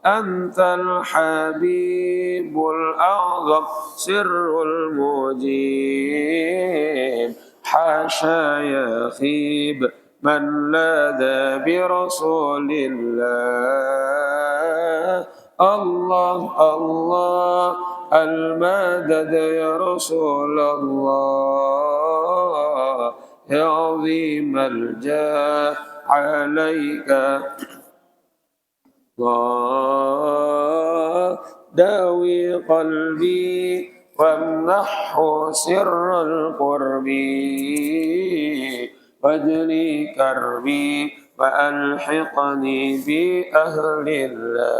أنت الحبيب الأعظم سر المجيب حاشا يخيب من لاذ برسول الله الله الله المدد يا رسول الله يا عظيم الجاه عليك داوي قلبي وامنحه سر القرب واجلي كربي وألحقني بأهل الله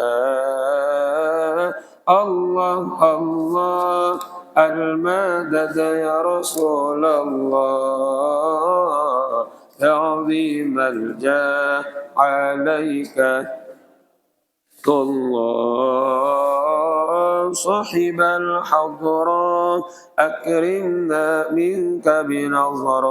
الله الله المدد يا رسول الله يا عظيم الجاه عليك الله صاحب الحضرات أكرمنا منك بنظرات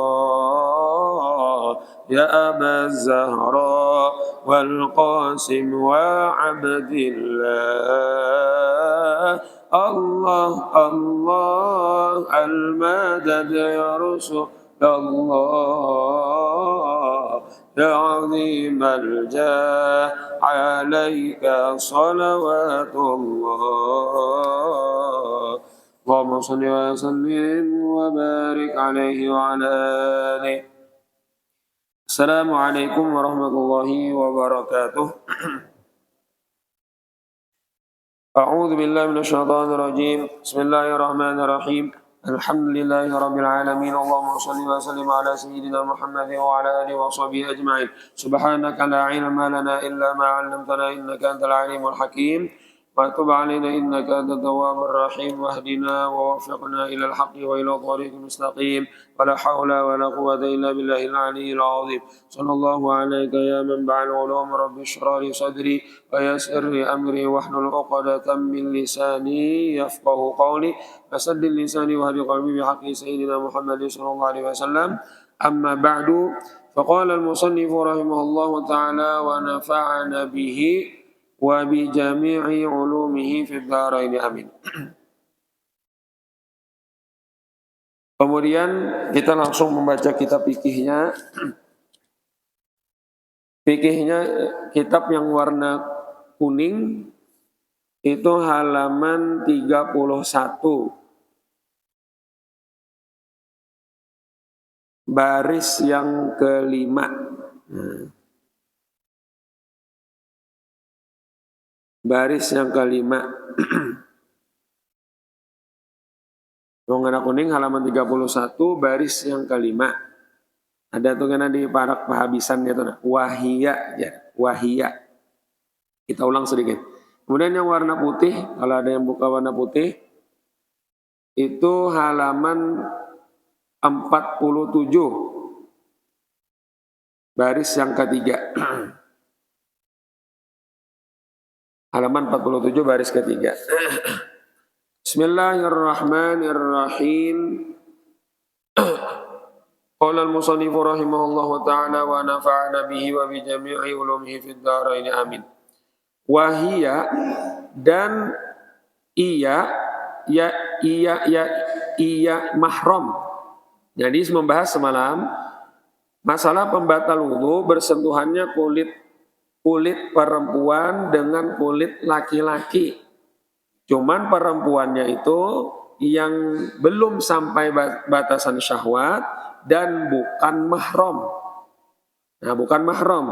يا أبا الزهراء والقاسم وعبد الله الله الله المدد يا رسول الله يا عظيم الجاه عليك صلوات الله اللهم صل وسلم وبارك عليه وعلى آله. السلام عليكم ورحمة الله وبركاته. أعوذ بالله من الشيطان الرجيم. بسم الله الرحمن الرحيم. الحمد لله رب العالمين. اللهم صل وسلم على سيدنا محمد وعلى آله وصحبه أجمعين. سبحانك لا علم لنا إلا ما علمتنا إنك أنت العليم الحكيم. وتب علينا إنك أنت التواب الرحيم واهدنا ووفقنا إلى الحق وإلى طريق مستقيم ولا حول ولا قوة إلا بالله العلي العظيم. صلى الله عليك يا منبع العلوم رب اشرح لي صدري ويسر لي أمري واحلل عقدة من لساني يفقه قولي فسدد لساني واهد قلبي بحق سيدنا محمد صلى الله عليه وسلم. أما بعد فقال المصنف رحمه الله تعالى ونفعنا به wa bi jami'i ulumihi fid dharain amin. Kemudian kita langsung membaca kitab fikihnya. Fikihnya kitab yang warna kuning itu halaman 31. Baris yang kelima. Baris yang kelima. Warna kuning halaman 31 baris yang kelima. Ada tuh kan di parak penghabisannya tuh wahia ya, wahia. Kita ulang sedikit. Kemudian yang warna putih, kalau ada yang buka warna putih itu halaman 47. Baris yang ketiga. Halaman 47 baris ketiga. Bismillahirrahmanirrahim. Qala al-musannif rahimahullahu ta'ala wa nafa'ana bihi wa bi jami'i ulumihi fid dharain amin. Wa hiya dan iya mahram. Jadi membahas semalam masalah pembatal wudu bersentuhannya kulit perempuan dengan kulit laki-laki. Cuman perempuannya itu yang belum sampai batasan syahwat dan bukan mahram. Nah, bukan mahram.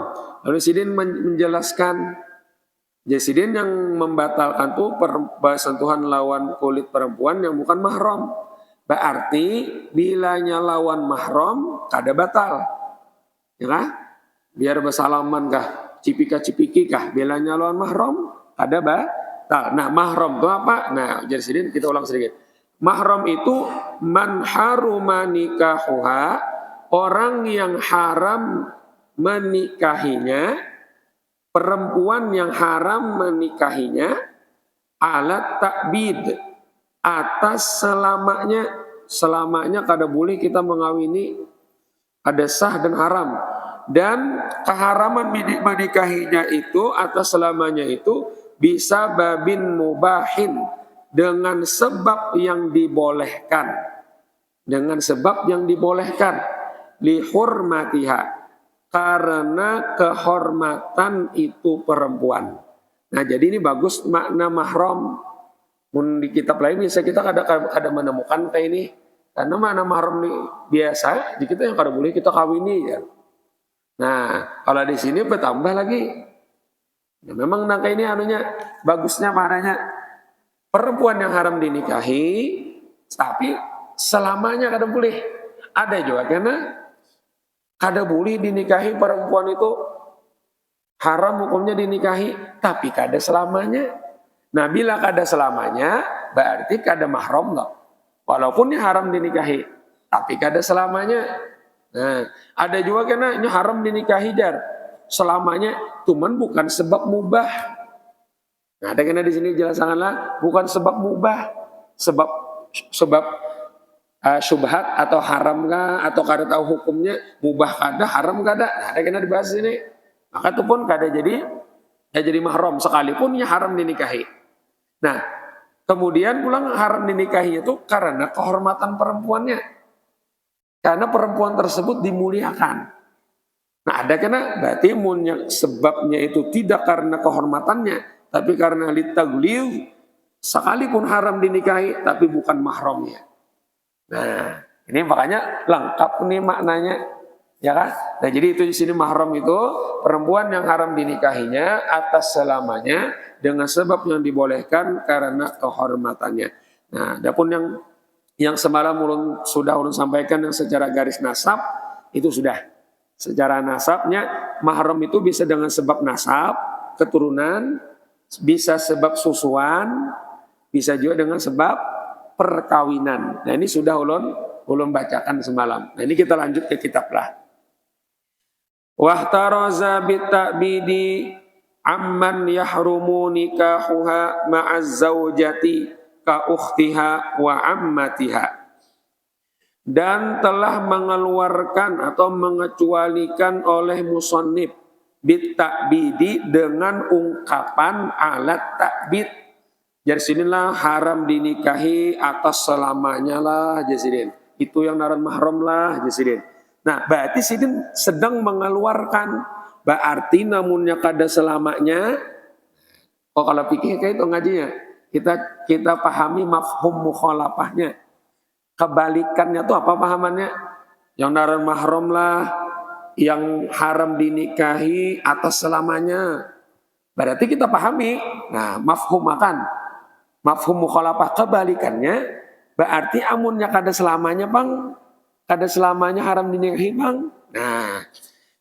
Lalu Sidin menjelaskan, Sidin yang membatalkan itu sentuhan lawan kulit perempuan yang bukan mahram. Berarti bilanya lawan mahram kada batal. Ya kah? Biar bersalaman kah? Cipika-cipiki kah? Bilanya lawan mahram kada batal. Nah, mahram itu apa? Nah, jadi Sidin kita ulang sedikit. Mahram itu man haruma nikahuha, orang yang haram menikahinya, perempuan yang haram menikahinya, alat takbid, atas selamanya kada boleh kita mengawini, ada sah dan haram. Dan keharaman menikahinya itu atas selamanya itu bisa babin mubahin, dengan sebab yang dibolehkan, dengan sebab yang dibolehkan, lihurmatiha, karena kehormatan itu perempuan. Nah jadi ini bagus makna mahram. Di kitab lain bisa kita ada menemukan kayak ini, karena makna mahram ini biasa di kita yang kada boleh kita kawini ya. Nah, kalau di sini bertambah lagi. Ya, memang nangka ini anunya bagusnya maknanya perempuan yang haram dinikahi, tapi selamanya kada boleh. Ada juga karena kada boleh dinikahi perempuan itu haram hukumnya dinikahi, tapi kada selamanya. Nah, bila kada selamanya, berarti kada mahram loh. Walaupun ini haram dinikahi, tapi kada selamanya. Nah, ada juga kena ini haram dinikahi dar selamanya, cuman bukan sebab mubah. Nah, ada kena di sini jelasanlah bukan sebab mubah, sebab syubhat atau haram kah atau kada tahu hukumnya mubah kada haram kada. Nah, ada kena dibahas sini. Maka itu pun kada jadi mahram sekalipun ya haram dinikahi. Nah, kemudian pulang haram dinikahi itu karena kehormatan perempuannya. Karena perempuan tersebut dimuliakan. Nah ada kena berarti yang sebabnya itu tidak karena kehormatannya, tapi karena litaglil, sekalipun haram dinikahi, tapi bukan mahramnya. Nah ini makanya lengkap nih maknanya, ya kan? Nah jadi itu di sini mahram itu perempuan yang haram dinikahinya atas selamanya dengan sebab yang dibolehkan karena kehormatannya. Nah adapun yang semalam sudah ulun sampaikan yang secara garis nasab itu sudah. Secara nasabnya mahram itu bisa dengan sebab nasab, keturunan, bisa sebab susuan, bisa juga dengan sebab perkawinan. Nah ini sudah ulun bacakan semalam. Nah ini kita lanjut ke kitab lah. Wahtaraza bitabidi amman yahrumu nikahuha ma'az zaujati ka ukhtiha wa ammatiha, dan telah mengeluarkan atau mengecualikan oleh musannif bitabidi dengan ungkapan alat takbid. Jadi sinilah haram dinikahi atas selamanya lah jasidin. Itu yang naran mahram lah jasidin. Nah berarti sidin sedang mengeluarkan, berarti namunnya kada selamanya. Oh kalau pikir kayak itu ngajinya kita pahami mafhum mukhalafahnya. Kebalikannya tuh apa pahamannya? Yang naran mahram lah, yang haram dinikahi atas selamanya. Berarti kita pahami. Nah, mafhum mukhalafah kebalikannya berarti amunnya kada selamanya bang, kada selamanya haram dinikahi bang. Nah,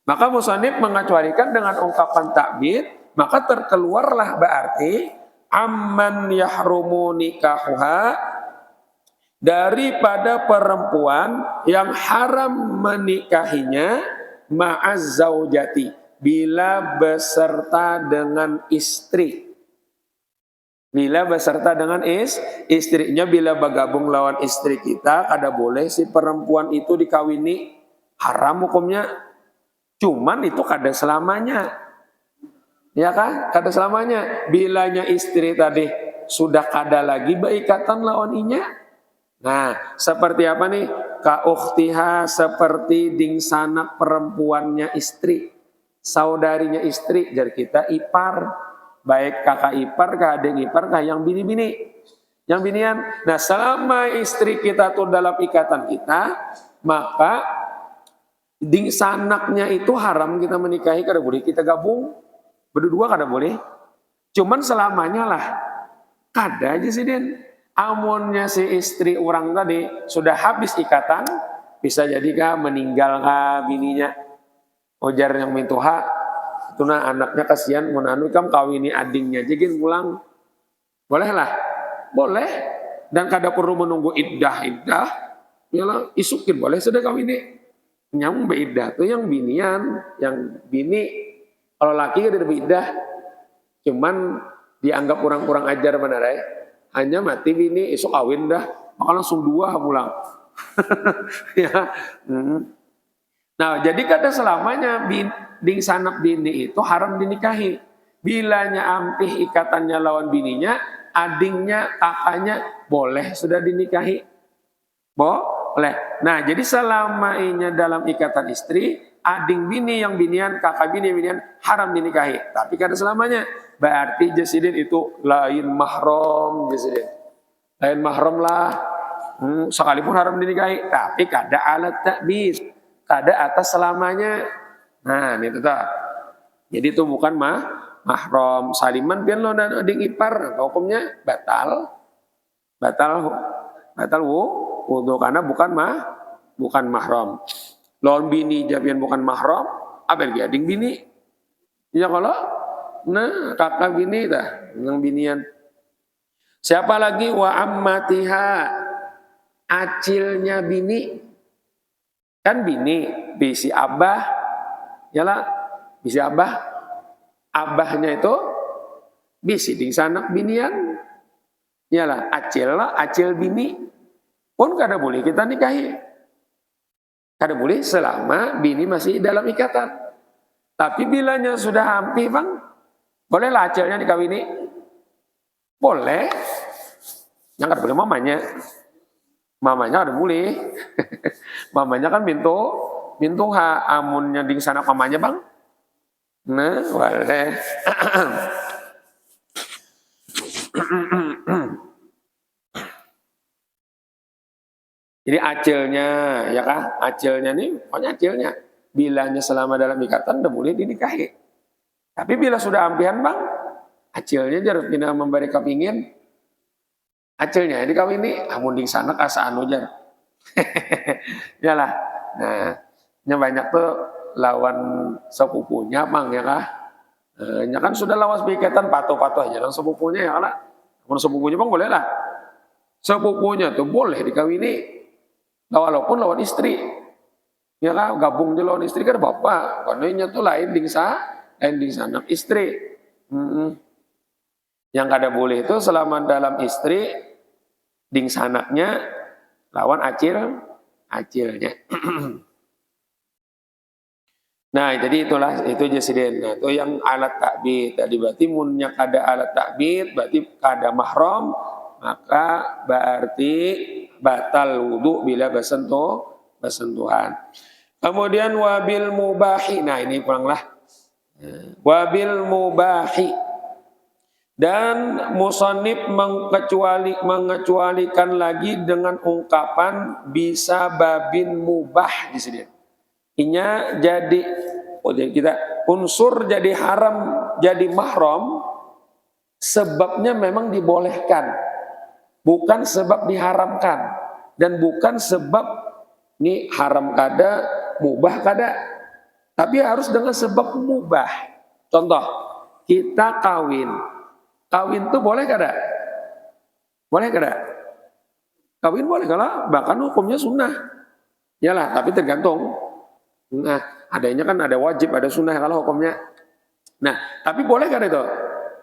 maka musannif mengecualikan dengan ungkapan takbir, maka terkeluarlah berarti amman yahrumu nikahuha, daripada perempuan yang haram menikahinya ma'az zaujati, bila beserta dengan istri. Bila beserta dengan istrinya, bila bergabung lawan istri kita, kada boleh si perempuan itu dikawini, haram hukumnya. Cuman itu kada selamanya. Ya kan? Kada selamanya. Bilanya istri tadi sudah kada lagi berikatan lawan inya. Nah, seperti apa nih? Ka ukhtiha, seperti dingsanak perempuannya istri, saudarinya istri, jadi kita ipar, baik kakak ipar, kah adik ipar, kah yang bini-bini, yang binian. Nah, selama istri kita tuh dalam ikatan kita, maka dingsanaknya itu haram kita menikahi, kada boleh kita gabung, berdua kada boleh. Cuman selamanya lah, kada aja sih Den. Amunnya si istri orang tadi sudah habis ikatan, bisa jadi kah meninggal kah bininya, ujar yang mintuha, itu nah anaknya kasihan, menanu kam kawini adingnya, jadiin pulang, boleh lah, boleh, dan kada perlu menunggu iddah, yalah isukin boleh sudah kawini, nyambung beiddah tuh yang binian, yang bini, kalau laki kan ada beiddah, cuman dianggap kurang ajar benar ya. Hanya mati bini, esok kawin dah, maka langsung dua pulang. Ya. Nah, jadi kada selamanya ding sanak bini itu haram dinikahi. Bilanya ampih ikatannya lawan bininya, adingnya, kakaknya boleh sudah dinikahi. Boleh. Nah, jadi selama ini dalam ikatan istri, ading bini yang binian, kakak bini yang binian haram dinikahi. Tapi kada selamanya. Berarti jasidin itu lain mahram jasidin. Lain mahram lah. Sekalipun haram dinikahi, tapi kada alat takbir. Kada atas selamanya. Nah, ini tuh. Jadi itu bukan mahram. Saliman pian lo dan ading ipar, hukumnya batal. Batal wudu karena bukan mahram. Lawan bini japian bukan mahram, apa yang ading bini? Ya kalau nah kakak bini dah, yang binian. Siapa lagi wa ammatiha, acilnya bini. Kan bini, bisi abah, yalah, bisi abah, abahnya itu bisi di sanak binian, yalah, acil bini, pun kada boleh kita nikahi, kada boleh selama bini masih dalam ikatan. Tapi bilanya sudah hampir bang, bolehlah acilnya dikawini, boleh, yang kada boleh mamanya. Mamanya ada boleh. Mamanya kan bintu amunnya di sana mamanya bang. Nah, boleh. Jadi acilnya, ya kan? Acilnya nih, pokoknya acilnya. Bilanya selama dalam ikatan udah boleh dinikahi. Tapi bila sudah ampihan bang, acilnya jarang tidak memberi kepingin. Acilnya ini kau ini amun di sana asa anu jar. Yalah. Nah, nya banyak tuh lawan sepupunya bang ya kah? Nya kan sudah lawas bikatan patuh-patuh aja dan sepupunya ya lah. Amun sepupunya bang boleh lah. Sepupunya tuh boleh dikawini. Walaupun lawan istri. Ya kah? Gabung di lawan istri kan bapak. Karena tuh lain di sana istri. Yang kada boleh itu selama dalam istri ding sanaknya lawan acilnya. Nah, jadi itu jasidin. Nah, itu yang alat takbir. Tadi berarti munnya kada alat takbir, berarti kada mahram, maka berarti batal wudu bila bersentuhan. Kemudian wabil mubahi. Nah, ini pulanglah. Wabil mubahi. Dan musannif mengecualikan lagi dengan ungkapan bisa babin mubah di sini. Inya jadi kita unsur jadi haram jadi mahram sebabnya memang dibolehkan, bukan sebab diharamkan dan bukan sebab ini haram kada, mubah kada, tapi harus dengan sebab mubah. Contoh, kita kawin tuh boleh kada? Boleh kada? Kawin boleh kalau bahkan hukumnya sunnah. Yalah, tapi tergantung. Nah, adanya kan ada wajib, ada sunnah kalau hukumnya. Nah, tapi boleh kada itu?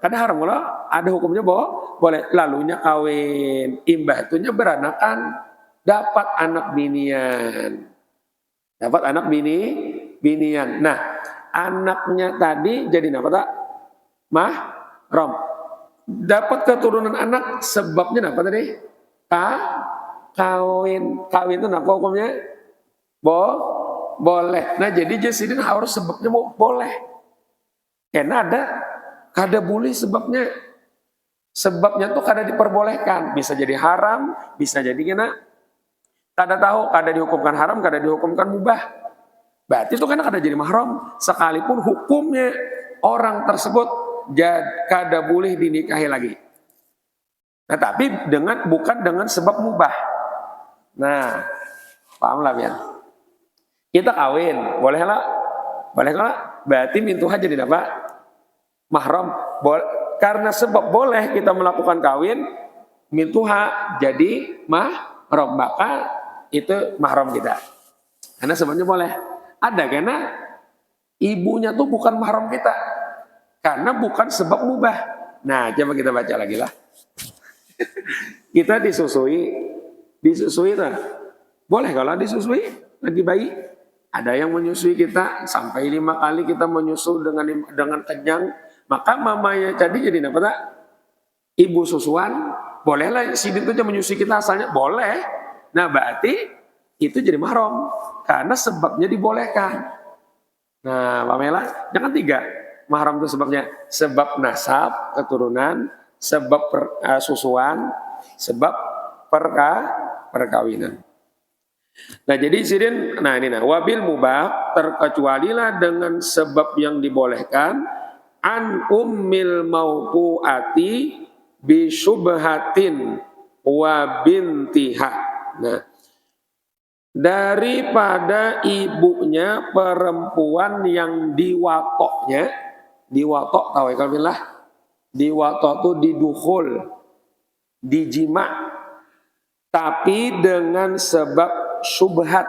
Kada haram kalau ada hukumnya boleh. Lalunya kawin, imbah itunya beranakan, dapat anak binian. Dapat anak binian. Nah, anaknya tadi jadi apa tak? Mahram. Dapat keturunan anak sebabnya apa tadi? Kawin itu apa hukumnya? Boleh. Nah jadi jasidin harus sebabnya boleh. Karena kada boleh sebabnya. Sebabnya tuh kada diperbolehkan. Bisa jadi haram, bisa jadi kena. Kada tahu, kada dihukumkan haram, kada dihukumkan mubah. Berarti itu kan kada jadi mahram. Sekalipun hukumnya orang tersebut kada boleh dinikahi lagi. Nah, tapi bukan dengan sebab mubah. Nah, pahamlah ya. Kita kawin, boleh lah. Berarti mintuha jadi apa? Mahram. Karena sebab boleh kita melakukan kawin, mintuha jadi mahram. Maka itu mahram kita. Karena sebabnya boleh. Ada karena ibunya tuh bukan mahram kita. Karena bukan sebab mubah. Nah, coba kita baca lagi lah. Kita disusui nah. Boleh kalau disusui lagi bayi? Ada yang menyusui kita sampai 5 kali kita menyusu dengan kenyang, maka mamanya jadi apa tak? Ibu susuan, bolehlah si itu aja menyusui kita asalnya, boleh. Nah berarti itu jadi mahram karena sebabnya dibolehkan. Nah Pamela, jangan 3. Mahram itu sebabnya sebab nasab, keturunan, sebab susuan, sebab perkawinan. Nah jadi sirin, nah ini wabil mubah terkecualilah dengan sebab yang dibolehkan an ummil mauquati bi syubhatin wa bintiha. Nah daripada ibunya perempuan yang diwatoknya, diwatok tahu ya kalbillah, diwatok itu didukhul, dijima, tapi dengan sebab syubhat.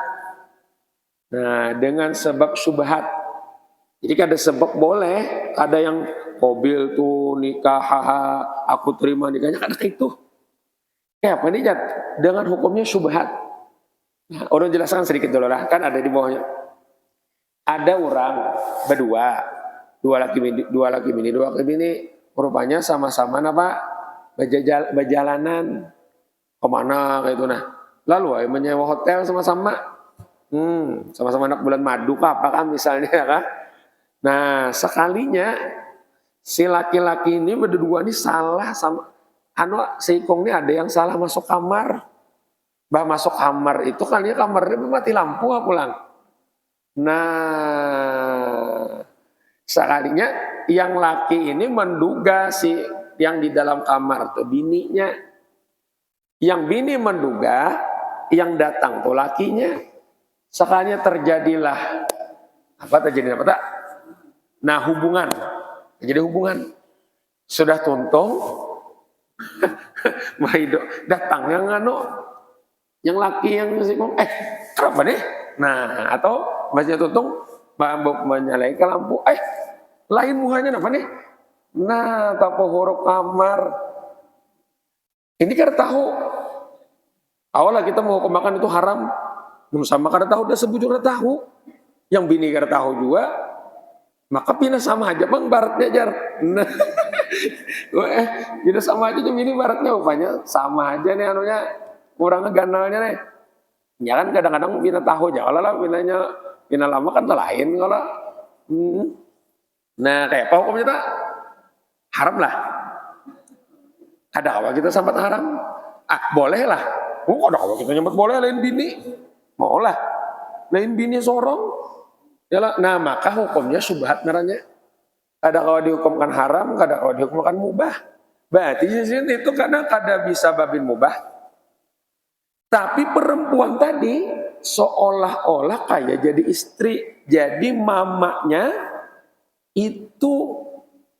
Nah, dengan sebab syubhat. Jadi ada sebab boleh, ada yang mobil tuh nikah, aku terima nikahnya, ada itu. Kayak apa nih, Jat? Dengan hukumnya syubhat. Nah, orang jelaskan sedikit dulu lah, kan ada di bawahnya. Ada orang berdua, dua laki bini, rupanya sama-sama apa? Berjalanan kemana kayak itu nah. Lalu menyewa hotel sama-sama, sama-sama anak bulan madu apa kan misalnya kan. Nah sekalinya si laki-laki ini berdua ini salah sama seikong ini ada yang salah masuk kamar. Masuk kamar itu kan ya kamarnya mati lampu pulang. Nah sekalinya yang laki ini menduga si yang di dalam kamar tuh bininya. Yang bini menduga yang datang tuh lakinya. Sekalinya terjadilah apa tak? Nah hubungan, jadi hubungan sudah tuntung, datang yang yang laki yang kenapa nih? Nah atau masih tuntung, menyalakan lampu, lain muhanya apa nih? Nah tapo huruf kamar, ini kan tahu. Awalnya kita mau makan itu haram, sama karena tahu udah sebut juga tahu, yang bini karena tahu juga, maka pindah sama aja bang baratnya jar. Nah, pindah sama aja bini baratnya rupanya sama aja nih anunya kurang ganalnya nih. Ya kan kadang-kadang pindah tahu aja, kalau lah pindah lama kan lain kalau. Nah kayak apa hukumnya tak? Haram lah. Ada apa kita sambat haram? Boleh lah. Ada kalau kita nyebut boleh lain bini, mau lah, lain bini sorong, yalah. Nah maka hukumnya syubhat naranya. Ada kalau dihukumkan haram, ada kalau dihukumkan mubah. Berarti di sini itu karena kada bisa babin mubah. Tapi perempuan tadi seolah-olah kayak jadi istri, jadi mamanya itu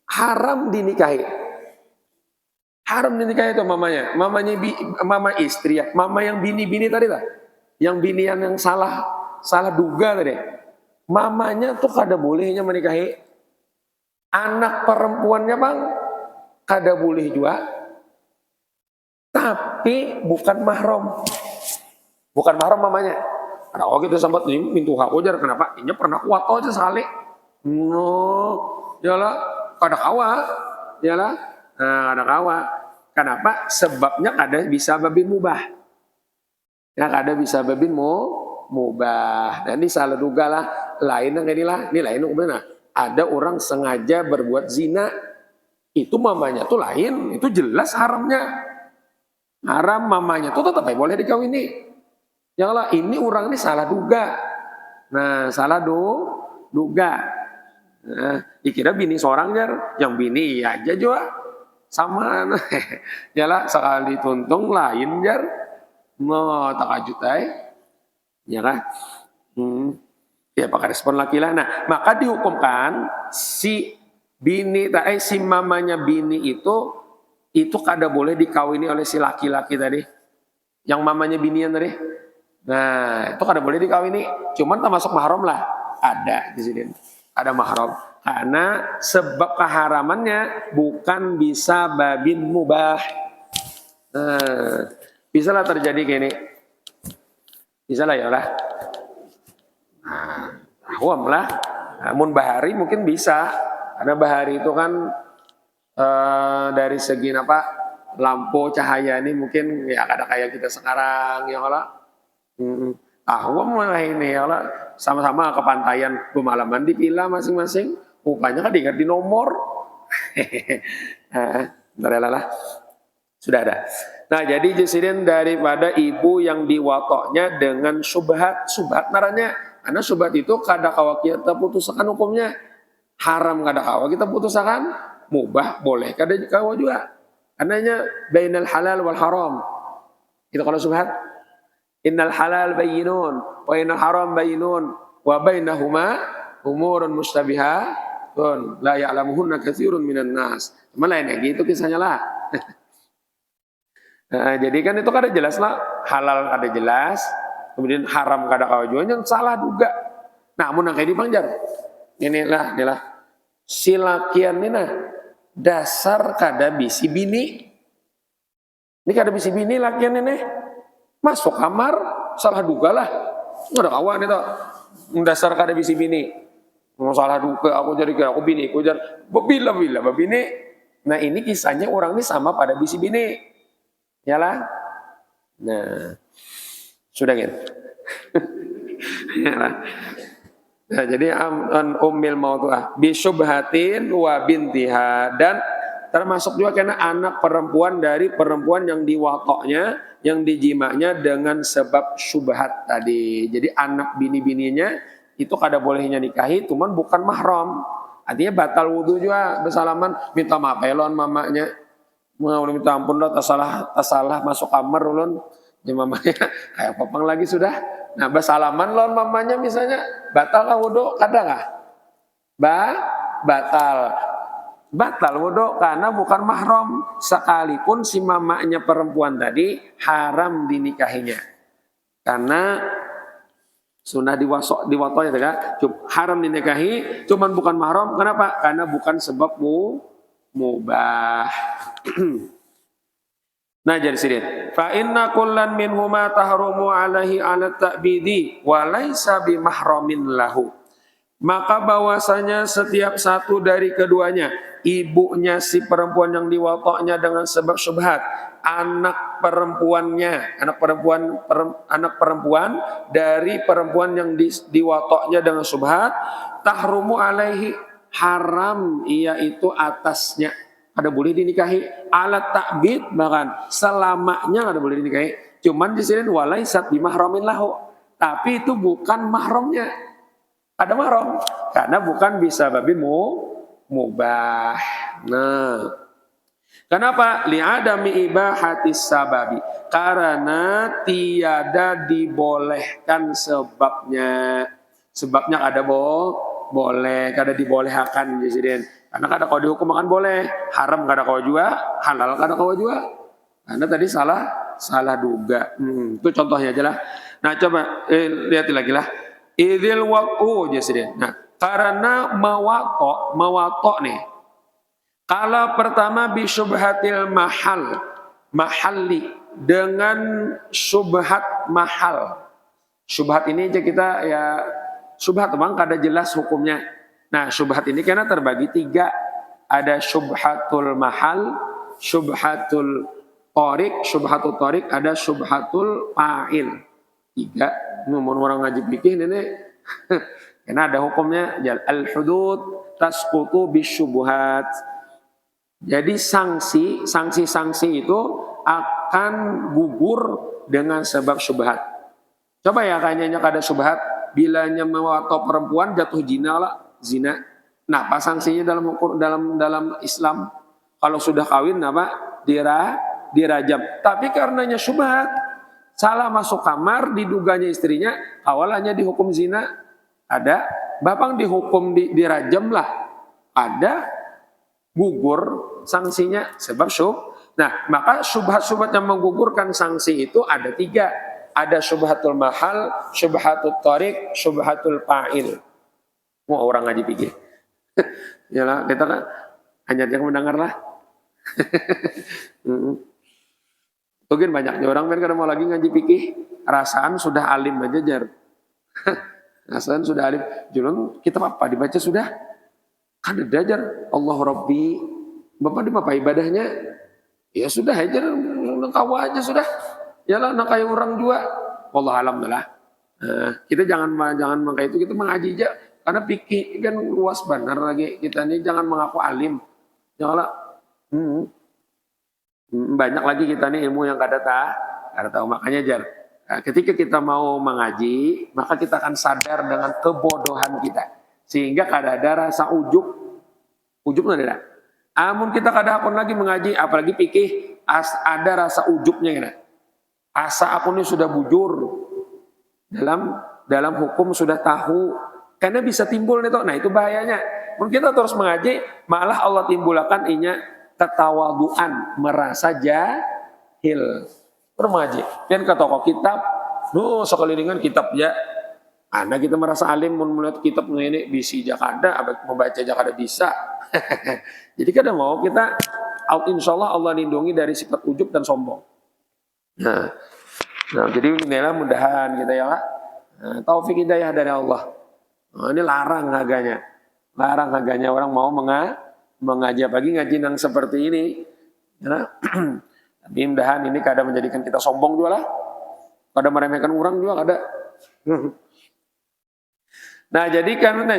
haram dinikahi. Haram dinikahi itu mamanya mama istri ya, mama yang bini tadi lah, yang bini yang salah duga tadi, mamanya tuh kada bolehnya menikahi anak perempuannya bang, kada boleh juga, tapi bukan mahram mamanya. Ada kalau kita sambat nih mintu hak ujar kenapa? Ini pernah kuat aja sekali, yalah kada kawa, yalah. Nah, ada kawa. Kenapa? Sebabnya ada bisa babin mubah. Ya, ada bisa babin mubah. Dan ini salah duga lah. Lain yang inilah. Ini lain hukumnya. Ada orang sengaja berbuat zina. Itu mamanya tuh lain. Itu jelas haramnya. Haram mamanya tuh tetap boleh dikawini. Yang lah ini orang ini salah duga. Nah, salah duga. Nah, dikira bini seorang jar. Yang bini ya aja juga. Sama yalah sekali tuntung lain jar mau takajut ya kan ya pakai respon laki lah. Nah maka dihukumkan si bini si mamanya bini itu kada boleh dikawini oleh si laki-laki tadi yang mamanya binian tadi. Nah itu kada boleh dikawini, cuman termasuk mahram lah, ada di sini ada mahram. Karena sebab keharamannya bukan bisa babin mubah. Bisa lah terjadi gini. Bisa lah ya lah. Nah, Awam lah. Namun bahari mungkin bisa. Karena bahari itu kan dari segi apa lampu cahaya ini mungkin ya ada kayak kita sekarang ya kalau awam malah ini ya sama-sama ke pantaian pemalaman dipilih masing-masing. Rupanya kan di nomor. Bentar lah. Sudah ada. Nah jadi jesirin daripada ibu yang diwatoknya dengan subhat. Subhat naranya. Karena subhat itu kada kawa kita putuskan hukumnya. Haram kada kawa kita putuskan. Mubah boleh kada kawa juga. Karenanya bainal halal wal haram. Itu kalau subhat. Innal halal bayyinun. Wa innal haram bayyinun. Wa bainahuma umurun mustabihatun. La ya'lamuhunna katsirun minan nas. Mana lainnya gitu kisahnya lah. Nah, jadi kan itu kada jelas lah, halal kada jelas, kemudian haram kada kawajuan yang salah juga. Namun yang kayak di Pangjar, inilah si lakian ini nah dasar kada bisi bini. Ini kada bisi bini lakian ini masuk kamar salah duga lah, nggak ada kawan itu dasar kada bisi bini. Mau salah duga aku jadi kayak aku bini, aku jadi bila bini. Nah ini kisahnya orang ini sama pada bisi bini. Yalah. Nah, sudah gitu. Yalah. Nah, jadi an ummil mautuah bi syubhatin wa bintiha dan termasuk juga karena anak perempuan dari perempuan yang diwatoknya, yang dijimaknya dengan sebab syubhat tadi. Jadi anak bini-bininya itu kada bolehnya nikahi, cuman bukan mahram. Artinya batal wudu juga, bersalaman minta maaf elon mamanya. Mau minta ampun lo, salah masuk kamar ulun, ya mamanya kayak popang lagi sudah. Nah bersalaman lo mamanya misalnya batal lah wudu, kada nggak? Batal wudu karena bukan mahram. Sekalipun si mamanya perempuan tadi haram dinikahinya, karena sunnah diwato ya kan, haram dinikahi, cuman bukan mahram. Kenapa? Karena bukan sebab mubah. Nah jadi sirin. Fa inna kullan minhuma tahrumu alaihi ala ta'bidi wa laisa bimahramin lahu. Maka bahwasanya setiap satu dari keduanya, ibunya si perempuan yang diwatoknya dengan sebab syubhat, anak perempuan dari perempuan yang diwatoknya dengan syubhat, tahrumu alaihi, haram ia itu atasnya. Ada boleh dinikahi alat takbid, bahkan selamanya ada boleh dinikahi. Cuman di sini walaisat bimahramin lahu, tapi itu bukan mahramnya. Ada mahram karena bukan bisa babi mubah. Nah, kenapa? Li'adami ibahatis sababi, karena tiada dibolehkan sebabnya. Sebabnya ada boleh, kada dibolehkan presiden. Karena kada kau dihukum makan boleh, haram kada kau juga, halal kada kau juga. Karena tadi salah duga. Itu contohnya aja lah. Nah coba lihat lagi lah. Idil waqu presiden. Nah karena mawato nih. Kalau pertama bi syubhatil mahalli dengan syubhat mahal. Syubhat ini aja kita ya syubhat memang kada jelas hukumnya. Nah syubhat ini karena terbagi 3. Ada syubhatul mahal, syubhatul tariq, ada syubhatul fa'il. 3. Nomor orang ngaji fikih ini karena ada hukumnya al-hudud tasqutu bisyubhat. Jadi sanksi itu akan gugur dengan sebab syubhat. Coba ya kayaknya kada syubhat, bilanya mewato perempuan jatuh zina. Nah, apa sanksinya dalam Islam? Kalau sudah kawin apa? Dirajam. Tapi karenanya syubhat, salah masuk kamar, diduganya istrinya, awalnya dihukum zina. Ada, bapang dihukum dirajam lah. Ada, gugur sanksinya sebab Nah, maka syubhat-syubhat yang menggugurkan sanksi itu ada 3. Ada syubhatul mahal, syubhatul tariq, syubhatul fa'il. Mau orang ngaji pikir. Yalah, kita kan hanya yang mendengar lah. Mungkin banyaknya orang kan mau lagi ngaji pikir, rasaan sudah alim aja jar. Nah, selain sudah alif, junun kitab apa dibaca sudah? Kan belajar Allah Rabbi. Bapak di apa ibadahnya? Ya sudah aja, kau aja sudah. Yalah nak kayak orang juga. Wallah alhamdulillah. Nah, kita jangan mengkayak itu, kita mengaji aja. Karena pikir kan luas benar lagi kita ini, jangan mengaku alim. Janganlah. Banyak lagi kita nih ilmu yang kada tahu. Makanya jar. Nah, ketika kita mau mengaji, maka kita akan sadar dengan kebodohan kita. Sehingga kada ada rasa ujub ada. Amun kita kada akun lagi mengaji, apalagi pikir ada rasa ujubnya gitu. Asa aku ini sudah bujur dalam hukum sudah tahu, karena bisa timbul itu. Nah itu bahayanya. Mungkin kita terus mengaji, malah Allah timbulkan inya ketawaduan, merasa jahil. Mengaji, kan ke toko kitab, sekelilingan kitab ya. Anak kita merasa alim, melihat kitab ini bisi jakada, membaca jakada bisa. Jadi kadang mau kita, insya Allah lindungi dari sifat ujub dan sombong. Nah jadi inilah mudahan kita ya, taufik hidayah dari Allah. Nah, ini larang harganya orang mau mengaji pagi ngaji yang seperti ini. Ya, tapi mudahan ini kada menjadikan kita sombong juga lah, kada meremehkan orang juga kada. Nah jadi karena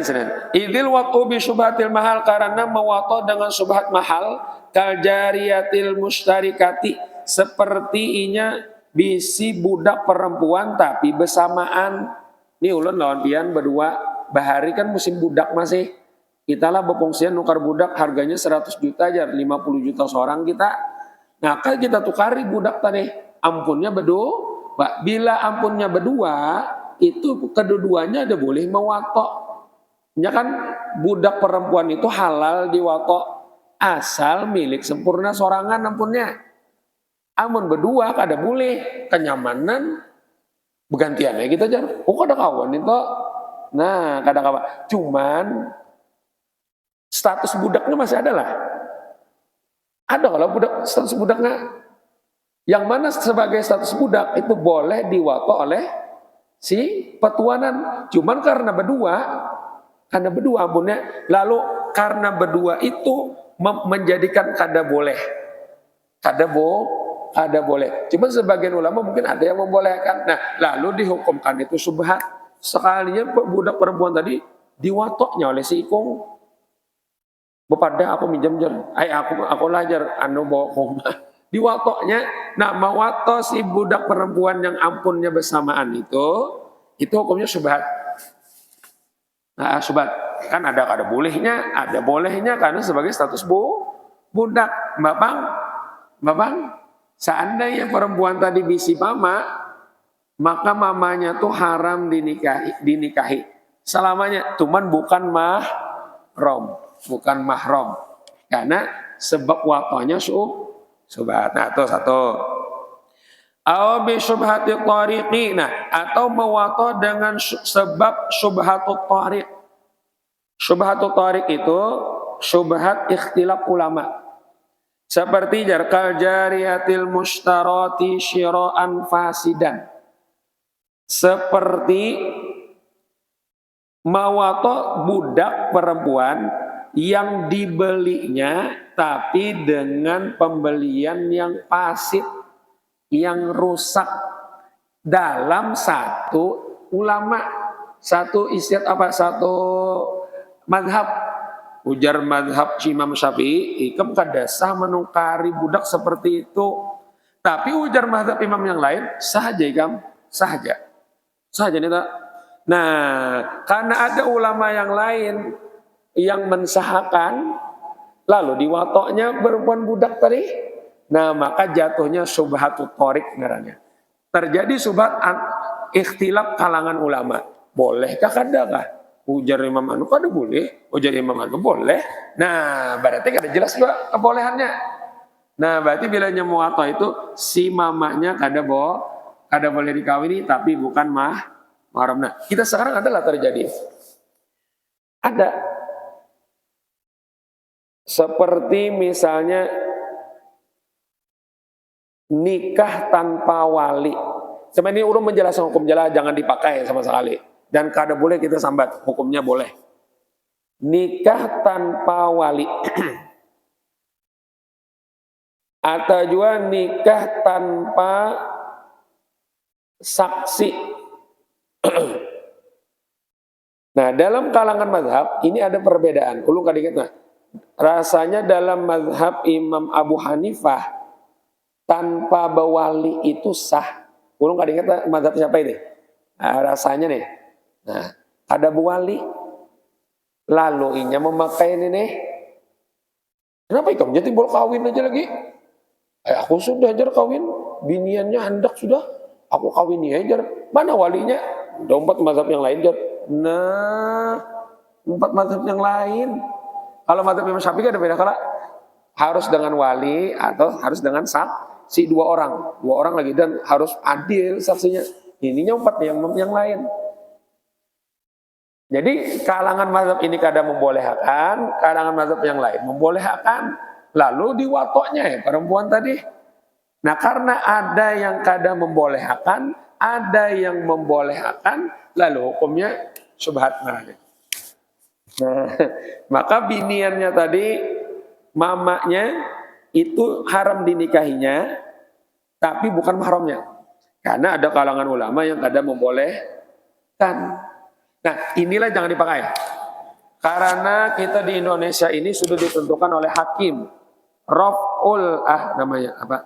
idil watu bi syubhatil mahal, karena mewato dengan subhat mahal, kal jariyatil mustarikati, seperti inya bisi budak perempuan tapi bersamaan. Ini ulun lawan pian berdua bahari kan musim budak masih. Kita lah berfungsian nukar budak harganya 100 juta aja, 50 juta seorang kita. Nah kan kita tukari budak tadi, ampunnya berdua. Bila ampunnya berdua, itu kedua-duanya ada boleh mewatok. Ya kan budak perempuan itu halal diwatok asal milik sempurna sorangan ampunnya. Amun berdua kada boleh, kenyamanan bergantiannya kita jar. Oh kada kawan itu. Nah kada kawan. Cuman status budaknya masih ada lah. Ada kalau status budaknya. Yang mana sebagai status budak itu boleh diwatok oleh si petuanan. Cuman karena berdua ampunnya, lalu karena berdua itu menjadikan kada boleh. Cuman sebagian ulama mungkin ada yang membolehkan. Nah, lalu dihukumkan itu subhat. Sekalinya budak perempuan tadi diwatoknya oleh si ikung. Bepada aku minjam jar, aku lajar bawa koma. Diwatoknya, nah mawato si budak perempuan yang ampunnya bersamaan itu hukumnya subhat. Nah subhat kan ada bolehnya karena sebagai status budak. Bapang, seandainya perempuan tadi bisi mama, maka mamanya tuh haram dinikahi selamanya. Cuman bukan mahram, karena sebab watonya subhat. Nah itu satu. Aw bi syubhatit tariqi. Nah, atau mewato dengan sebab syubhatut tariq. Syubhatut tariq itu syubhat ikhtilaf ulama. Seperti jarkal jariyatil mustarati syira'an fasidan. Seperti mewato budak perempuan yang dibelinya tapi dengan pembelian yang fasid, yang rusak dalam satu ulama, satu madhab. Ujar madhab Imam Syafi'i, ikam kadasah menukari budak seperti itu. Tapi ujar madhab imam yang lain, sahaja ikam, sahaja nih tak. Nah, karena ada ulama yang lain yang mensahakan, lalu diwatoknya perempuan budak tadi, nah maka jatuhnya subhatut tariq ngarannya. Terjadi subhat ikhtilaf kalangan ulama. Bolehkah kadakah? Ujar Imam Anu kada boleh, ujar Imam Anu boleh. Nah berarti kada jelas juga kebolehannya. Nah berarti bila nyemuato itu si mamanya kada boleh dikawini tapi bukan mahram. Nah kita sekarang adalah terjadi. Ada seperti misalnya nikah tanpa wali. Sebenarnya ini urung menjelaskan hukum jelas, jangan dipakai sama sekali. dan kada boleh kita sambat, hukumnya boleh. Nikah tanpa wali atau juga nikah tanpa saksi. Nah, dalam kalangan mazhab ini ada perbedaan. Ulun kadang ingat, rasanya dalam mazhab Imam Abu Hanifah tanpa bawali itu sah. Ulun kadang ingat mazhab siapa ini? Nah, rasanya nih. Nah, ada bawali lalu inya memakai ini nih. Kenapa ikam jadi timbul kawin aja lagi? Aku sudah ajar kawin, biniannya hendak sudah. Aku kawin ajar. Mana walinya? Dompet mazhab yang lain jar. Nah, 4 mazhab yang lain. Kalau mazhab Imam Syafi'i ada beda kala. Harus dengan wali atau harus dengan saksi 2 orang. 2 orang lagi dan harus adil saksinya. Ininya 4 yang lain. Jadi kalangan mazhab ini kadang membolehkan, kalangan mazhab yang lain membolehkan. Lalu diwatoknya ya perempuan tadi. Nah, karena ada yang kadang membolehkan, ada yang membolehkan, lalu hukumnya syubhat. Nah, maka biniannya tadi, mamanya itu haram dinikahinya, tapi bukan mahramnya. Karena ada kalangan ulama yang kadang membolehkan. Nah, inilah jangan dipakai. Karena kita di Indonesia ini sudah ditentukan oleh hakim. Raf'ul namanya apa?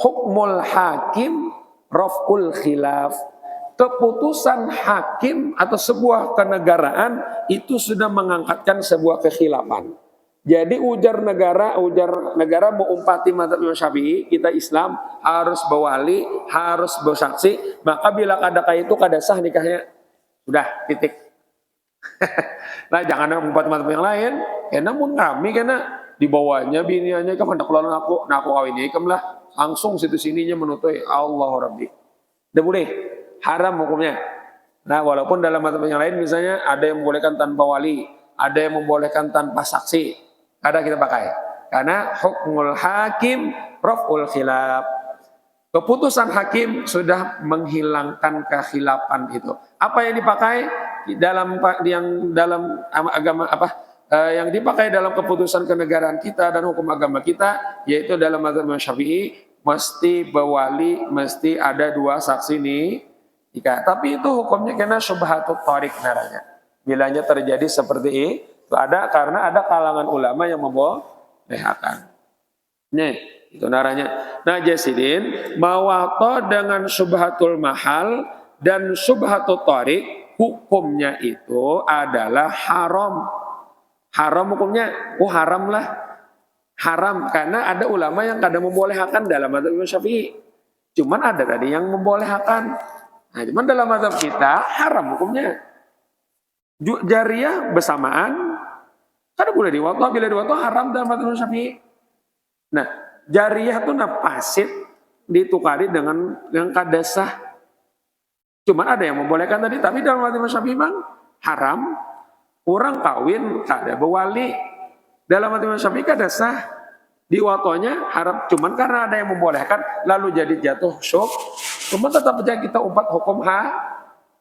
Hukmul hakim raf'ul khilaf. Keputusan hakim atau sebuah kenegaraan itu sudah mengangkatkan sebuah kekhilafan. Jadi ujar negara mau umpati mazhab Imam Syafi'i, kita Islam harus bawali, harus bersaksi, maka bila ada kayak itu kada sah nikahnya. Sudah, titik. Nah, jangan umpati mazhab yang lain. Namun kami karena di bawahnya biniannya kamu hendak lawan aku, nah aku kawin ikam lah. Langsung situ sininya menutupi Allah Rabbi. Tidak boleh, haram hukumnya. Nah, walaupun dalam mazhab yang lain misalnya ada yang membolehkan tanpa wali, ada yang membolehkan tanpa saksi. Ada kita pakai. Karena hukmul hakim raf'ul khilaf. Keputusan hakim sudah menghilangkan kekhilafan itu. Apa yang dipakai dalam agama yang dipakai dalam keputusan kenegaraan kita dan hukum agama kita, yaitu dalam mazhab Syafi'i mesti bawali, mesti ada 2 saksi nih. Tapi itu hukumnya kena syubhatut thariq naranya. Bilanya terjadi seperti itu ada karena ada kalangan ulama yang membolehkan. Nih, itu naranya. Nah, jasidin mawato dengan syubhatul mahal dan syubhatul thariq hukumnya itu adalah haram. Haram hukumnya, haram lah. Haram karena ada ulama yang kadang membolehkan dalam mazhab Imam Syafi'i. Cuman ada tadi yang membolehkan. Nah, cuman dalam mazhab kita haram hukumnya. Jariyah bersamaan, kada boleh diwato, bila diwato haram dalam mazhab Syafi'i. Nah, jariyah itu napasit ditukari dengan yang kada sah. Cuman ada yang membolehkan tadi, tapi dalam mazhab Syafi'i memang haram. Orang kawin kada bawali. Dalam mazhab Syafi'i kada sah. Diwatonya haram, cuman karena ada yang membolehkan lalu jadi jatuh syuk. Cuman tetap saja kita umpat hukum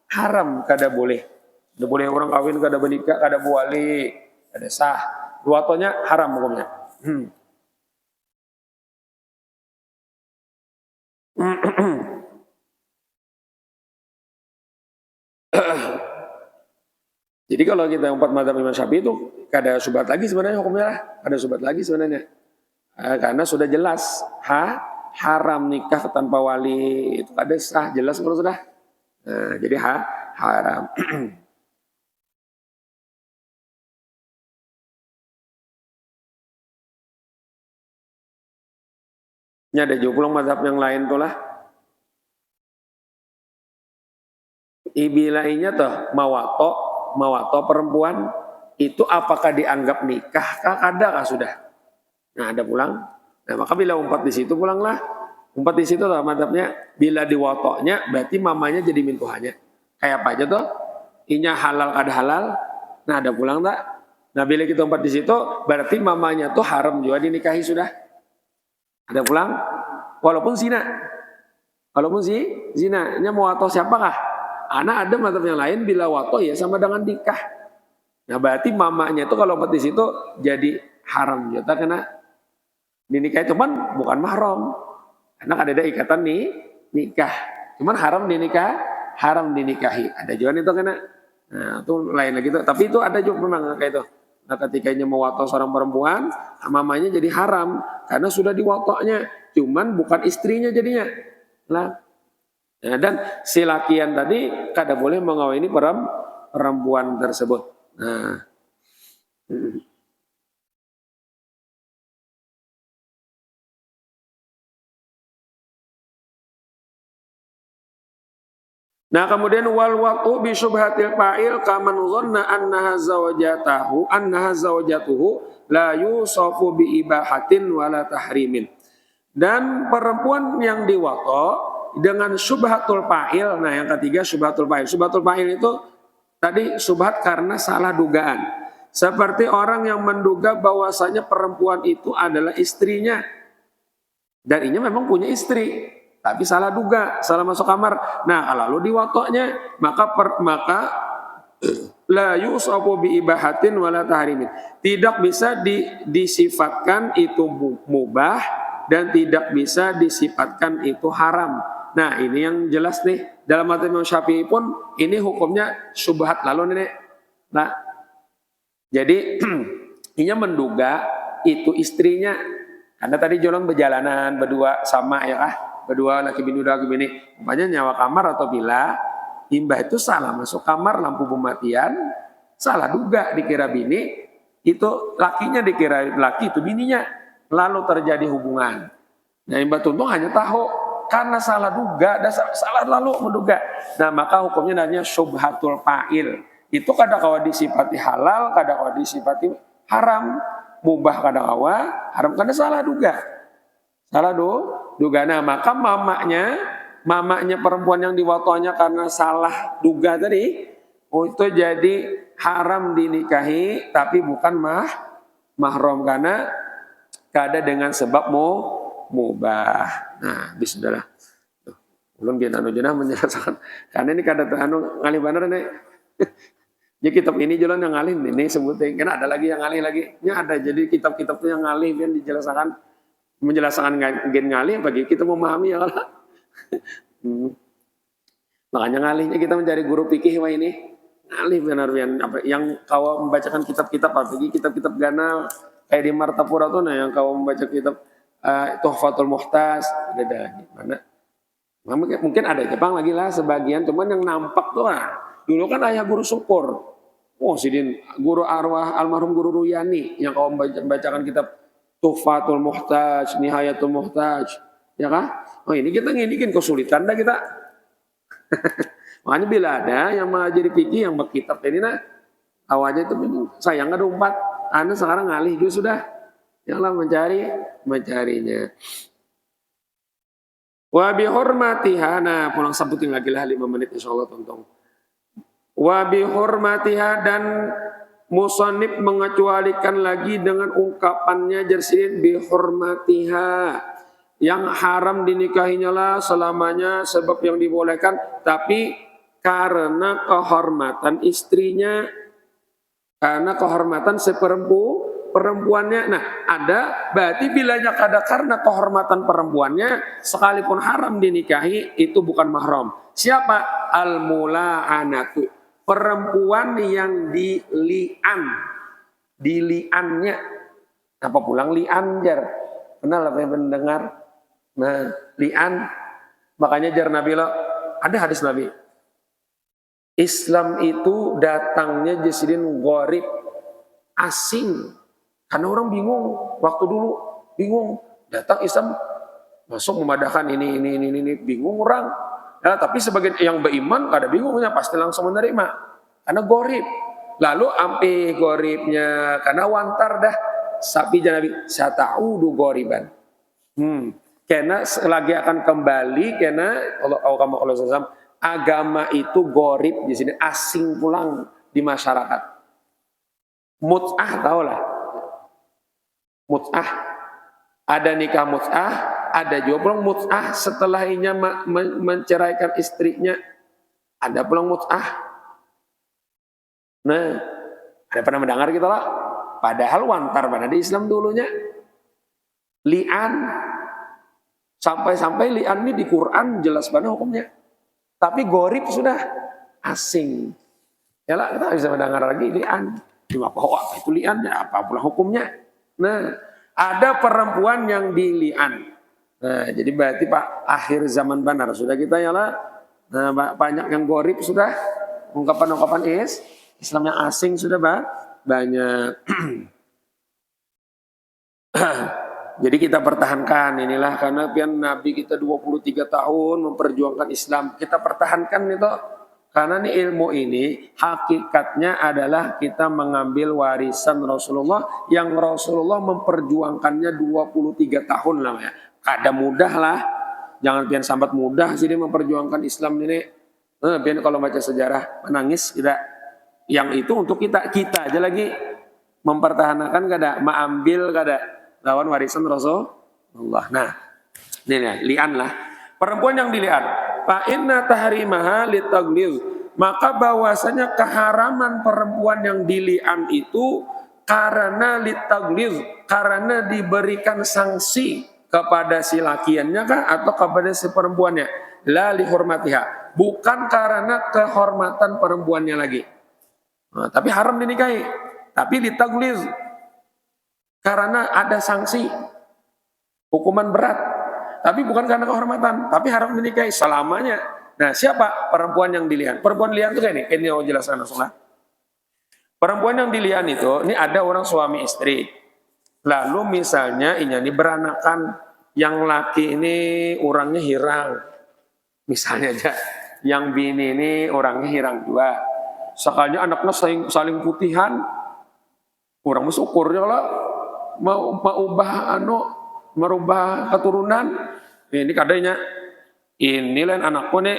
haram kada boleh. Tidak boleh orang kawin kada menikah, kada bawali, kada sah. Diwatonya haram hukumnya. Jadi kalau kita umpat mazhab Imam Syafi'i itu kada syubhat lagi sebenarnya hukumnya lah, kada syubhat lagi sebenarnya. Karena sudah jelas haram nikah tanpa wali itu kada sah, jelas kalau sudah. Nah, jadi haram. Ini ada juga pulang mazhab yang lain tuh lah. Ibilainya tuh mawato perempuan itu apakah dianggap nikah kada kah sudah. Nah, ada pulang. Nah, maka bila umpat di situ pulanglah. Umpat di situ tuh mazhabnya bila diwatoknya berarti mamanya jadi mintuhannya. Kayak apa aja tuh? Inya halal kada halal. Nah, ada pulang tak? Nah, bila kita umpat di situ berarti mamanya tuh haram juga dinikahi sudah. Ada pulang, walaupun zina. Walaupun si zinanya mau wato siapakah? Anak ada madzhab yang lain bila wato ya sama dengan nikah. Nah berarti mamanya itu kalau di situ jadi haram juga karena dinikahi cuman bukan mahram. Karena ada ikatan nih nikah. Cuman haram dinikahi. Ada juga itu kena. Nah itu lain lagi tuh. Tapi itu ada juga memang kayak itu. Nah ketika mau wato seorang perempuan, mamanya jadi haram karena sudah diwatonya. Cuman bukan istrinya jadinya. Lah. Nah, dan si lakian tadi kada boleh mengawini perempuan tersebut. Nah, nah kemudian wal waqu bi syubhatil fa'il kaman dhanna annaha zawjatuhu la yusafu bi ibahatin wala tahrimin. Dan perempuan yang diwato dengan syubhatul fa'il. Nah, yang ketiga syubhatul fa'il. Syubhatul fa'il itu tadi syubhat karena salah dugaan. Seperti orang yang menduga bahwasanya perempuan itu adalah istrinya. Dan ini memang punya istri, tapi salah duga, salah masuk kamar. Nah, lalu diwatoknya, maka la yusafu bi ibahatin wala tahrimin. Tidak bisa disifatkan itu mubah dan tidak bisa disifatkan itu haram. Nah, ini yang jelas nih. Dalam madzhab Imam Syafi'i pun ini hukumnya syubhat lalu nih. Nah, jadi ini menduga itu istrinya. Karena tadi jalan berjalanan berdua sama ya berdua laki bini udah laki bini. Umpamanya nyawa kamar atau bila imbah itu salah masuk kamar lampu pematian, salah duga dikira bini, itu lakinya dikira laki itu bininya. Lalu terjadi hubungan. Nah imbah tuntung hanya tahu karena salah duga dan salah lalu menduga. Nah maka hukumnya namanya syubhatul fa'il. Itu kadang-kadang disifati halal, kadang-kadang disifati haram. Mubah kadang-kadang haram karena salah duga. Salah duga. Nah maka mamanya perempuan yang diwatonya karena salah duga tadi, itu jadi haram dinikahi tapi bukan mahram karena kada dengan sebab mubah. Nah, bismillah. Ulun biar anu jenah menjelaskan karena ini kada anu ngalih bener nih. Jadi kitab ini jalan yang ngalih ini sebutin. Karena ada lagi yang ngalih lagi. Ini ada jadi kitab-kitab itu yang ngalih kan dijelaskan menjelaskan gen ngalih bagi kita memahami ya kalau. Makanya ngalihnya kita mencari guru fikih wah ini. Ngalih benar yang kau membacakan kitab-kitab apalagi kitab-kitab ganal kayak di Martapura tuh nah yang kau membaca kitab Tuhfatul Muhtaj ada lagi mana? Mungkin ada Jepang lagi lah sebagian cuman yang nampak tuh dulu kan ayah guru syukur. Oh sidin guru arwah almarhum guru Ruyani yang kau membacakan kitab Tuhfatul Muhtaj, Nihayatul Muhtaj, ya kan? Oh ini kita nginikin kesulitan dah kita. Makanya bila ada yang mengajari fikih yang berkitab ini nah awalnya itu sayang ada umpat. Anda sekarang ngalih juga sudah. Janganlah mencarinya. Wa bi hurmatiha nah pulang sebutin lagi lah 5 menit insyaallah tonton. Wa bi hurmatiha dan musannif mengecualikan lagi dengan ungkapannya jersilin bi hurmatiha yang haram dinikahinya lah selamanya sebab yang dibolehkan tapi karena kehormatan istrinya karena kehormatan perempuannya. Nah ada berarti bilanya kada karena kehormatan perempuannya sekalipun haram dinikahi itu bukan mahram. Siapa? Al-mula'anatu perempuan yang diliannya apa pulang lian jar kenal apa yang mendengar nah lian makanya jar Nabi lo ada hadis Nabi Islam itu datangnya jasidin gharib asing karena orang bingung waktu dulu bingung datang Islam masuk memadahkan ini bingung orang. Nah, tapi sebagian yang beriman kada bingungnya pasti langsung menerima karena gorib. Lalu ampe goribnya karena wantar dah sapi Nabi sataudu goriban. Karena selagi akan kembali karena Allah agama itu gorib di sini asing pulang di masyarakat. Mut'ah tahu lah. Mut'ah Ada nikah mut'ah, ada juga pulang mut'ah setelah inya menceraikan istrinya. Ada pulang mut'ah. Nah, ada pernah mendengar gitu lah. Padahal wantar pada di Islam dulunya. Li'an. Sampai-sampai li'an ini di Quran jelas banget hukumnya. Tapi gorib sudah asing. Ya lah, kita bisa mendengar lagi li'an. Cuma apa itu li'an, ya apa pula hukumnya. Nah, ada perempuan yang dili'an. Nah, jadi berarti Pak akhir zaman benar sudah kita ya lah. Nah, banyak yang gorib sudah, ungkapan-ungkapan Islam yang asing sudah banyak. Jadi kita pertahankan inilah karena pian Nabi kita 23 tahun memperjuangkan Islam. Kita pertahankan itu karena nih ilmu ini hakikatnya adalah kita mengambil warisan Rasulullah yang Rasulullah memperjuangkannya 23 tahun lah ya. Kada mudah lah. Jangan pian sambat mudah sih dia memperjuangkan Islam ini. Pian kalau baca sejarah menangis tidak. Yang itu untuk kita aja lagi mempertahankan kada, mengambil kada lawan warisan Rasulullah. Nah, ini nih, li'an lah. Perempuan yang dili'an. Fa inna tahrimaha litaglil. Maka bahwasanya keharaman perempuan yang dili'an itu karena litaglil, karena diberikan sanksi kepada si lakiannya kah atau kepada si perempuannya? La lihurmatiha. Bukan karena kehormatan perempuannya lagi. Nah, tapi haram dinikahi. Tapi litaglil. Karena ada sanksi. Hukuman berat. Tapi bukan karena kehormatan, tapi haram dinikahi selamanya. Nah, siapa perempuan yang dilihat? Perempuan lian itu kayak ini mau jelaskan langsung lah. Perempuan yang dilihat itu, ini ada orang suami istri. Lalu misalnya ini beranakan, yang laki ini orangnya hirang. Misalnya aja, yang bini ini orangnya hirang juga. Sekalinya anaknya saling putihan, orang bersyukur ya lah, mau merubah keturunan. Ini kadanya ini lain anakku nih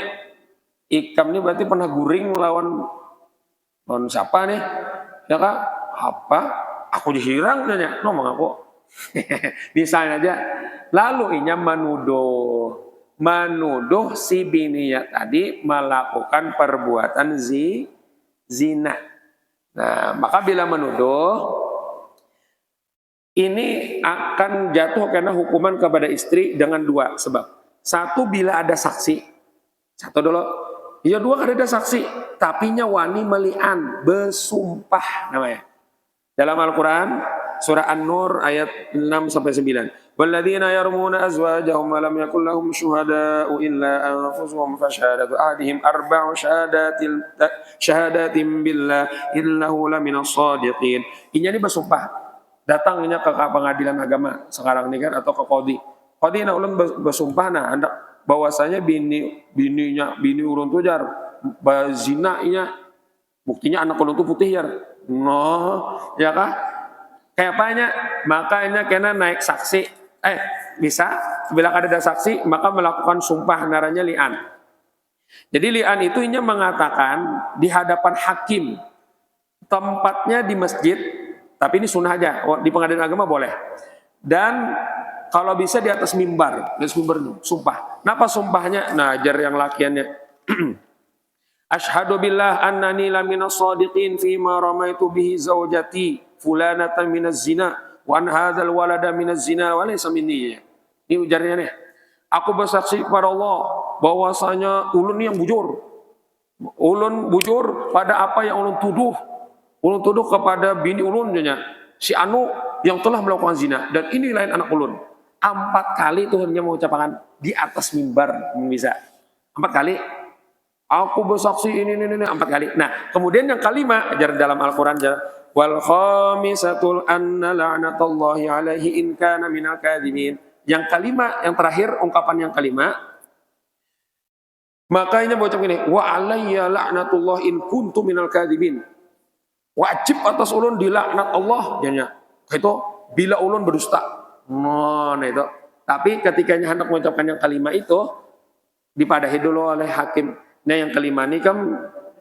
ikam nih berarti pernah guring lawan siapa nih ya kak apa aku dihirang nanya ngomong aku misalnya aja lalu inya menuduh si bininya tadi melakukan perbuatan zina. Nah maka bila menuduh ini akan jatuh karena hukuman kepada istri dengan dua sebab. Satu, bila ada saksi. Satu dulu. Ya dua, kada ada saksi. Tapi wani meli'an. Bersumpah namanya. Dalam Al-Quran, surah An-Nur ayat 6-9. Walladzina yarmuna azwajahum wa lam yakul lahum syuhada'u illa anfusuhum fasyahadatu ahadihim arba'u syahadatin billah innahu laminas shadiqin. Ini bersumpah. Datangnya ke pengadilan agama sekarang ini kan atau ke qadhi. Qadhi na ulun bersumpah nah hendak bahwasanya bini ulun tu jar bazina inya buktinya anak ulun tu putih jar. No, ya kah? Kayak apanya? Makanya kena naik saksi. Bisa bila ada saksi maka melakukan sumpah naranya li'an. Jadi li'an itu inya mengatakan di hadapan hakim. Tempatnya di masjid. Tapi ini sunnah aja, di pengadilan agama boleh. Dan kalau bisa di atas mimbar, sumpah. Kenapa sumpahnya? Nah, ajar yang lakiannya. Asyhadu billah annani laminas shadiqin fi ma ramaitu bihi zaujati fulanatan minaz zina wa an hadzal walada minaz zina wa laysa minni. Ini ujarnya nih. Aku bersaksi kepada Allah bahwasanya ulun yang bujur. Ulun bujur pada apa yang ulun tuduh. Ulun tuduh kepada bini ulun si Anu yang telah melakukan zina dan ini lain anak ulun. 4 kali Tuhannya mengucapkan di atas mimbar bisa. 4 kali. Aku bersaksi ini 4 kali. Nah, kemudian yang kelima ajar dalam Al-Qur'an wal khamisatul anna la'natullahi alaihi in kana minal kadhibin. Yang kelima, yang terakhir ungkapan yang kelima. Makanya bocah ini wa alayya la'natullah in kuntu minal kadhibin. Wajib atas ulun dilaknat Allah jadinya. Itu bila ulun berdusta. Nah itu. Tapi ketika hendak mengucapkan yang kelima itu dipadahi dulu oleh hakim. Nah yang kelima ini kan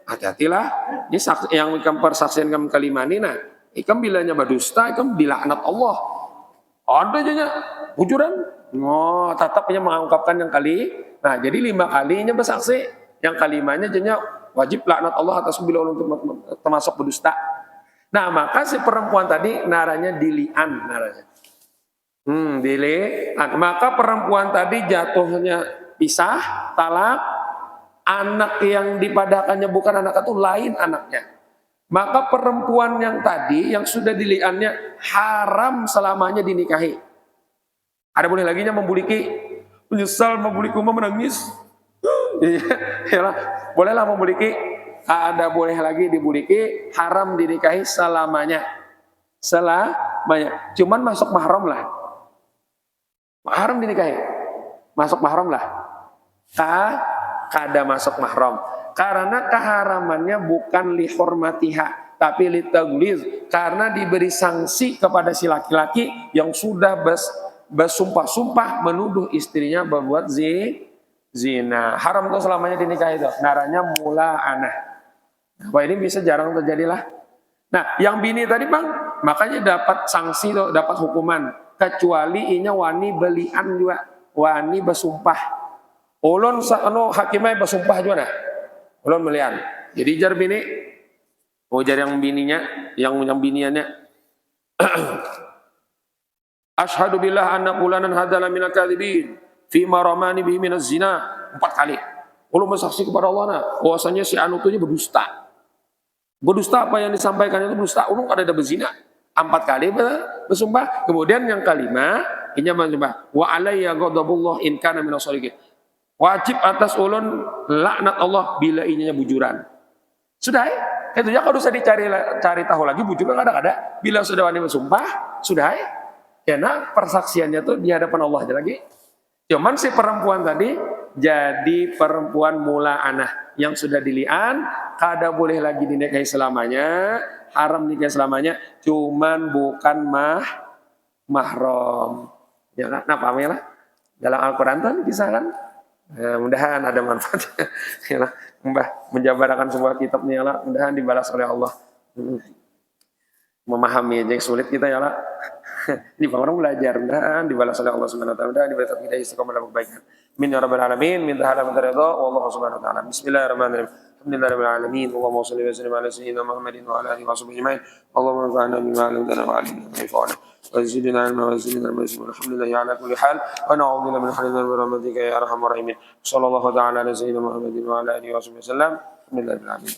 hati-hatilah. Ini yang persaksian kelima ini nah, ikam bilanya berdusta, ikam dilaknat Allah. Ada aja bujuran. Oh, tetapnya mengungkapkan yang kali. Nah, jadi 5 kalinya bersaksi. Yang kelimanya jadinya wajib laknat Allah atas bila untuk termasuk berdusta. Nah, maka si perempuan tadi naranya dilian naranya. Dilian. Maka perempuan tadi jatuhnya pisah, talak. Anak yang dipadakannya bukan anak itu lain anaknya. Maka perempuan yang tadi yang sudah diliannya haram selamanya dinikahi. Ada boleh lagi nya membuliki, menyesal membuliki rumah menangis. Iya, bolehlah membuliki. Ada boleh lagi dibuliki, haram dinikahi selamanya. Selamanya. Cuman masuk mahram lah. Haram dinikahi. Masuk mahram lah. Kada masuk mahram. Karena keharamannya bukan lihormatiha, tapi litagliz. Karena diberi sanksi kepada si laki-laki yang sudah bersumpah-sumpah menuduh istrinya berbuat zina. Haram itu selamanya dinikahi itu. Naranya mula'anah. Wah, ini bisa jarang terjadi lah. Nah, yang bini tadi bang, makanya dapat sanksi tuh, dapat hukuman. Kecuali inya wani belian juga, wani bersumpah. Ulun hakimai bersumpah juga nah. Ulun melian. Jadi jar bini, jar yang bininya, yang biniannya. Asyhadu billah anna fulanan hadzal minal kadzibin fi ma ramani bihi minaz zina. 4 kali. Ulun bersaksi kepada Allah nah, bahwasanya si anu itu berdusta. Berdusta apa yang disampaikan itu berdusta. Ulun ada berzina. 4 kali bersumpah. Kemudian yang kelima, inya bersumpah wa alayya ghadabullah in kana minas shalihin. Wajib atas ulun laknat Allah bila ininya bujuran. Sudah ya? Itu ya, kalau usah cari tahu lagi bujuran ada. Bila sudah wani bersumpah, sudah ya. Karena persaksiannya tuh di hadapan Allah aja lagi. Cuman si perempuan tadi jadi perempuan mula'anah yang sudah dilian, kada boleh lagi dinikahi selamanya, haram nikahi selamanya, cuman bukan mahram. Ya kan? Nah, paham ya lah? Dalam Al-Qur'an tuh kisah kan? Mudahan ada manfaatnya. Ya, Mbah menjabarkan sebuah kitab nih ya, mudahan dibalas oleh Allah. Memahami aja yang sulit kita ya lah. Ini orang belajar, mudahan dibalas oleh Allah Subhanahu wa taala, mudahan diberi taufik hidayah istiqomah dalam kebaikan. Min ya rabbal alamin, min tahala min ridha wallahu subhanahu wa taala. Bismillahirrahmanirrahim. Alhamdulillahirabbil alamin. Allahumma shalli wa sallim ala sayyidina Muhammadin wa ala alihi wa sahbihi ajmain. Allahumma anfa'na bima 'allamtana wa 'allimna ma yanfa'una. وزدنا علما وزدنا علما والحمد لله على كل حال ونعوذ بالله من حول برحمتك يا ارحم الراحمين صلى الله تعالى على سيدنا محمد وعلى اله وصحبه وسلم الحمد لله رب العالمين.